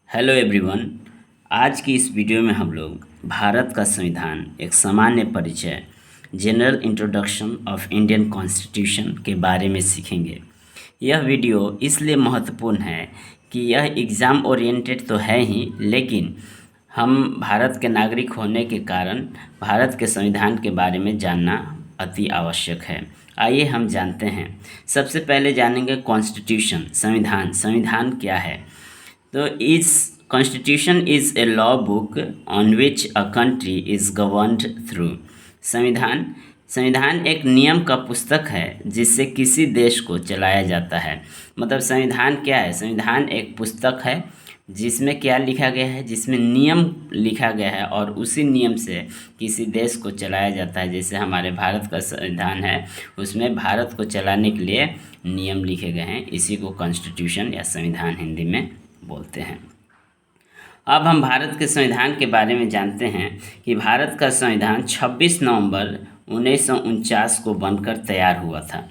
Hello everyone. आज की इस वीडियो में हम लोग भारत का संविधान एक सामान्य परिचय general introduction of Indian constitution के बारे में सीखेंगे। यह वीडियो इसलिए महत्वपूर्ण है कि यह एग्ज़ाम ओरिएंटेड तो है ही, लेकिन हम भारत के नागरिक होने के कारण भारत के संविधान के बारे में जानना अति आवश्यक है। आइए हम जानते हैं। सबसे पहले जानेंगे कॉन्स्टिट्यूशन, संविधान। संविधान क्या है? तो इस constitution is a law book on which a country is governed through. संविधान संविधान एक नियम का पुस्तक है जिससे किसी देश को चलाया जाता है। मतलब संविधान क्या है? संविधान एक पुस्तक है जिसमें क्या लिखा गया है, जिसमें नियम लिखा गया है और उसी नियम से किसी देश को चलाया जाता है। जैसे हमारे भारत का संविधान है, उसमें भारत को चलाने के लिए नियम लिखे गए हैं। इसी को कॉन्स्टिट्यूशन या संविधान हिंदी में बोलते हैं। अब हम भारत के संविधान के बारे में जानते हैं कि भारत का संविधान 26 नवंबर 1949 को बनकर तैयार हुआ था।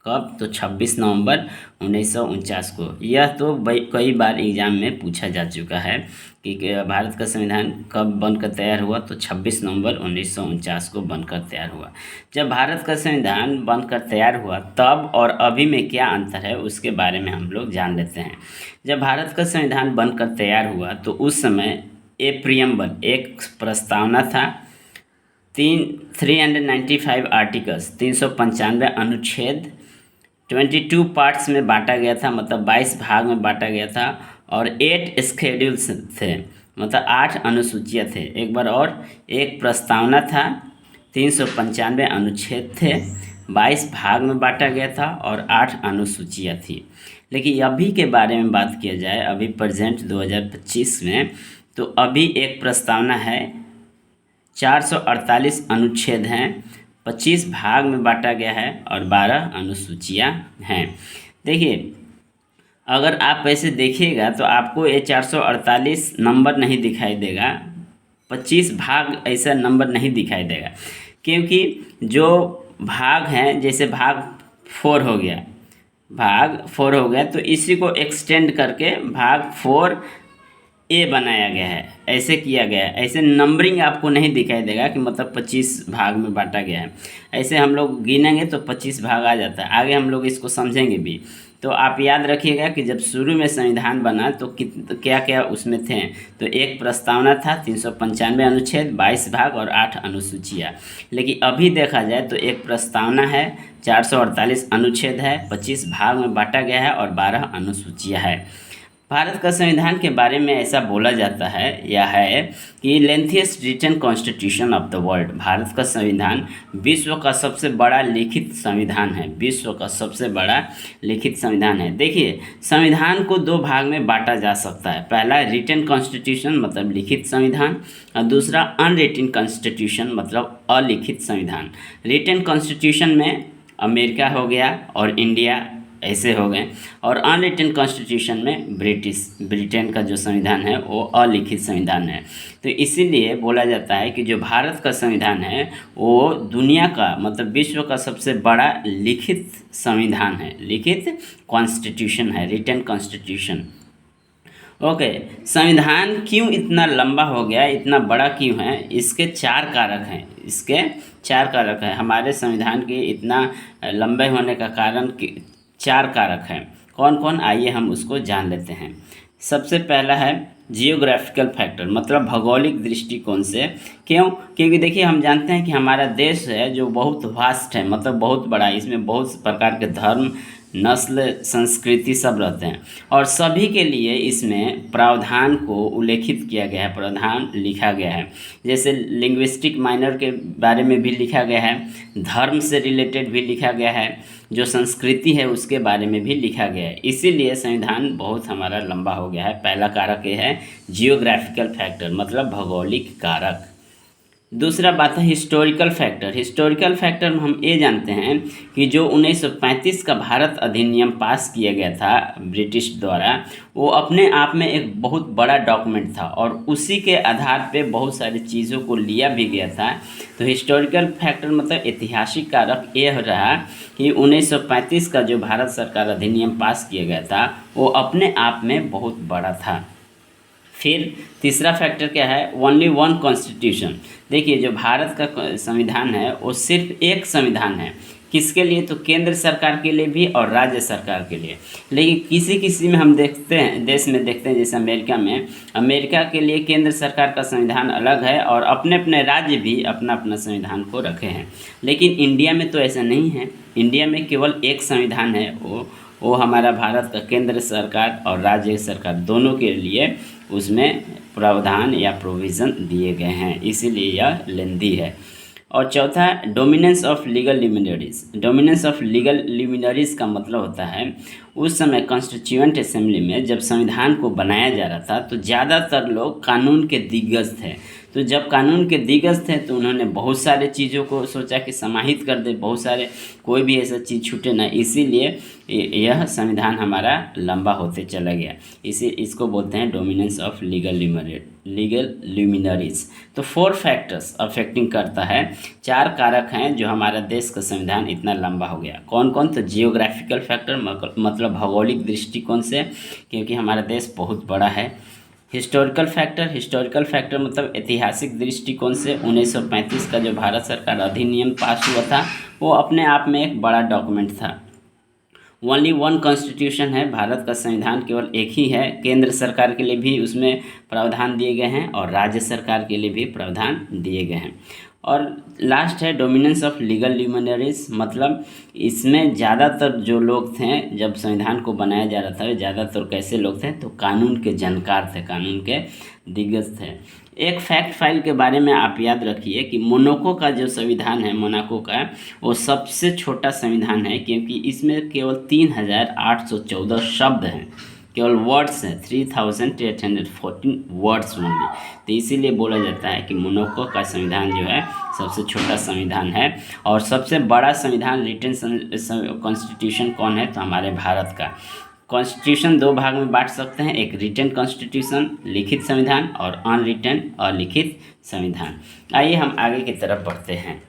कब? तो 26 नवंबर 1949 को। यह तो कई बार एग्जाम में पूछा जा चुका है कि भारत का संविधान कब बनकर तैयार हुआ, तो 26 नवंबर 1949 को बनकर तैयार हुआ। जब भारत का संविधान बनकर तैयार हुआ तब और अभी में क्या अंतर है उसके बारे में हम लोग जान लेते हैं। जब भारत का संविधान बनकर तैयार हुआ तो उस समय प्रियम्बल एक प्रस्तावना था। 395 आर्टिकल्स, 395 अनुच्छेद 22 पार्ट्स में बांटा गया था, मतलब 22 भाग में बांटा गया था। और 8 स्केड्यूल्स थे, मतलब 8 अनुसूचियाँ थे। एक बार और, एक प्रस्तावना था, 395 अनुच्छेद थे, 22 भाग में बांटा गया था और 8 अनुसूचियाँ थी। लेकिन अभी के बारे में बात किया जाए, अभी प्रेजेंट 2025 में, तो अभी एक प्रस्तावना है, 448 अनुच्छेद हैं, 25 भाग में बांटा गया है और 12 अनुसूचियाँ हैं। देखिए, अगर आप ऐसे देखिएगा तो आपको ये 448 नंबर नहीं दिखाई देगा, 25 भाग ऐसा नंबर नहीं दिखाई देगा, क्योंकि जो भाग हैं, जैसे भाग 4 हो गया, तो इसी को एक्सटेंड करके भाग 4A बनाया गया है, ऐसे किया गया है। ऐसे नंबरिंग आपको नहीं दिखाई देगा कि मतलब 25 भाग में बांटा गया है। ऐसे हम लोग गिनेंगे तो 25 भाग आ जाता है। आगे हम लोग इसको समझेंगे भी। तो आप याद रखिएगा कि जब शुरू में संविधान बना तो क्या क्या उसमें थे। तो एक प्रस्तावना था, 395 अनुच्छेद, 22 भाग और 8 अनुसूचियाँ। लेकिन अभी देखा जाए तो एक प्रस्तावना है, 448 अनुच्छेद है, 25 भाग में बांटा गया है और 12 अनुसूचियाँ है। भारत का संविधान के बारे में ऐसा बोला जाता है, यह है कि lengthiest written constitution of the world. Bharat का संविधान विश्व का सबसे बड़ा लिखित संविधान है, विश्व का सबसे बड़ा लिखित संविधान है। देखिए, संविधान को 2 भाग में बांटा जा सकता है। पहला रिटन कॉन्स्टिट्यूशन मतलब लिखित संविधान, और दूसरा अनरिटन कॉन्स्टिट्यूशन मतलब अलिखित संविधान। रिटन कॉन्स्टिट्यूशन में अमेरिका हो गया और इंडिया ऐसे हो गए, और अनरिटन कॉन्स्टिट्यूशन में ब्रिटेन का जो संविधान है वो अलिखित संविधान है। तो इसीलिए बोला जाता है कि जो भारत का संविधान है वो दुनिया का मतलब विश्व का सबसे बड़ा लिखित संविधान है, लिखित कॉन्स्टिट्यूशन है, रिटन कॉन्स्टिट्यूशन। ओके, संविधान क्यों इतना लंबा हो गया, इतना बड़ा क्यों है? इसके 4 कारक हैं, इसके 4 कारक हैं। हमारे संविधान के इतना लंबे होने का कारण 4 कारक हैं। कौन कौन? आइए हम उसको जान लेते हैं। सबसे पहला है जियोग्राफिकल फैक्टर, मतलब भौगोलिक दृष्टिकोण से। क्यों? क्योंकि देखिए, हम जानते हैं कि हमारा देश है जो बहुत वास्ट है, मतलब बहुत बड़ा है। इसमें बहुत प्रकार के धर्म, नस्ल, संस्कृति सब रहते हैं और सभी के लिए इसमें प्रावधान को उल्लेखित किया गया है, प्रावधान लिखा गया है। जैसे लिंग्विस्टिक माइनर के बारे में भी लिखा गया है, धर्म से रिलेटेड भी लिखा गया है, जो संस्कृति है उसके बारे में भी लिखा गया है। इसीलिए संविधान बहुत हमारा लंबा हो गया है। पहला कारक ये है जियोग्राफिकल फैक्टर, मतलब भौगोलिक कारक। दूसरा बात है हिस्टोरिकल फैक्टर। हिस्टोरिकल फैक्टर में हम ये जानते हैं कि जो 1935 का भारत अधिनियम पास किया गया था ब्रिटिश द्वारा, वो अपने आप में एक बहुत बड़ा डॉक्यूमेंट था और उसी के आधार पे बहुत सारी चीज़ों को लिया भी गया था। तो हिस्टोरिकल फैक्टर मतलब ऐतिहासिक कारक ये रहा कि 1935 का जो भारत सरकार अधिनियम पास किया गया था वो अपने आप में बहुत बड़ा था। फिर तीसरा फैक्टर क्या है, ओनली वन कॉन्स्टिट्यूशन। देखिए जो भारत का संविधान है वो सिर्फ एक संविधान है, किसके लिए, तो केंद्र सरकार के लिए भी और राज्य सरकार के लिए। लेकिन किसी किसी में हम देखते हैं, देश में देखते हैं, जैसे अमेरिका में, अमेरिका के लिए केंद्र सरकार का संविधान अलग है और अपने अपने राज्य भी अपना अपना संविधान को रखे हैं। लेकिन इंडिया में तो ऐसा नहीं है, इंडिया में केवल एक संविधान है, वो हमारा भारत का केंद्र सरकार और राज्य सरकार दोनों के लिए उसमें प्रावधान या प्रोविज़न दिए गए हैं, इसीलिए यह लेंदी है। और चौथा, dominance of legal luminaries. Dominance of legal luminaries का मतलब होता है उस समय कॉन्स्टिट्यूएंट असेंबली में जब संविधान को बनाया जा रहा था तो ज़्यादातर लोग कानून के दिग्गज थे। तो जब कानून के दिग्गज थे तो उन्होंने बहुत सारे चीज़ों को सोचा कि समाहित कर दे, बहुत सारे, कोई भी ऐसा चीज़ छूटे ना, इसीलिए यह संविधान हमारा लंबा होते चला गया। इसको बोलते हैं डोमिनेंस ऑफ लीगल लिमिनरीज। तो 4 फैक्टर्स अफेक्टिंग करता है, 4 कारक हैं जो हमारा देश का संविधान इतना लंबा हो गया। कौन कौन, तो जियोग्राफिकल फैक्टर, मतलब भौगोलिक दृष्टिकोण से, क्योंकि हमारा देश बहुत बड़ा है। हिस्टोरिकल फैक्टर मतलब ऐतिहासिक दृष्टिकोण से 1935 का जो भारत सरकार अधिनियम पास हुआ था वो अपने आप में एक बड़ा डॉक्यूमेंट था। ओनली वन कॉन्स्टिट्यूशन है, भारत का संविधान केवल एक ही है, केंद्र सरकार के लिए भी उसमें प्रावधान दिए गए हैं और राज्य सरकार के लिए भी प्रावधान दिए गए हैं। और लास्ट है डोमिनेंस ऑफ लीगल लिमिनरीज, मतलब इसमें ज़्यादातर जो लोग थे जब संविधान को बनाया जा रहा था, ज़्यादातर कैसे लोग थे, तो कानून के जानकार थे, कानून के दिग्गज थे। एक फैक्ट फाइल के बारे में आप याद रखिए कि मोनाको का जो संविधान है, मोनाको का, वो सबसे छोटा संविधान है, क्योंकि इसमें केवल 3814 शब्द हैं, केवल वर्ड्स हैं 3814 वर्ड्स ओनली। तो इसीलिए बोला जाता है कि मोनाको का संविधान जो है सबसे छोटा संविधान है। और सबसे बड़ा संविधान रिटन कॉन्स्टिट्यूशन कौन है, तो हमारे भारत का। कॉन्स्टिट्यूशन 2 भाग में बांट सकते हैं, एक रिटन कॉन्स्टिट्यूशन लिखित संविधान और अनरिटन अलिखित संविधान। आइए हम आगे की तरफ बढ़ते हैं।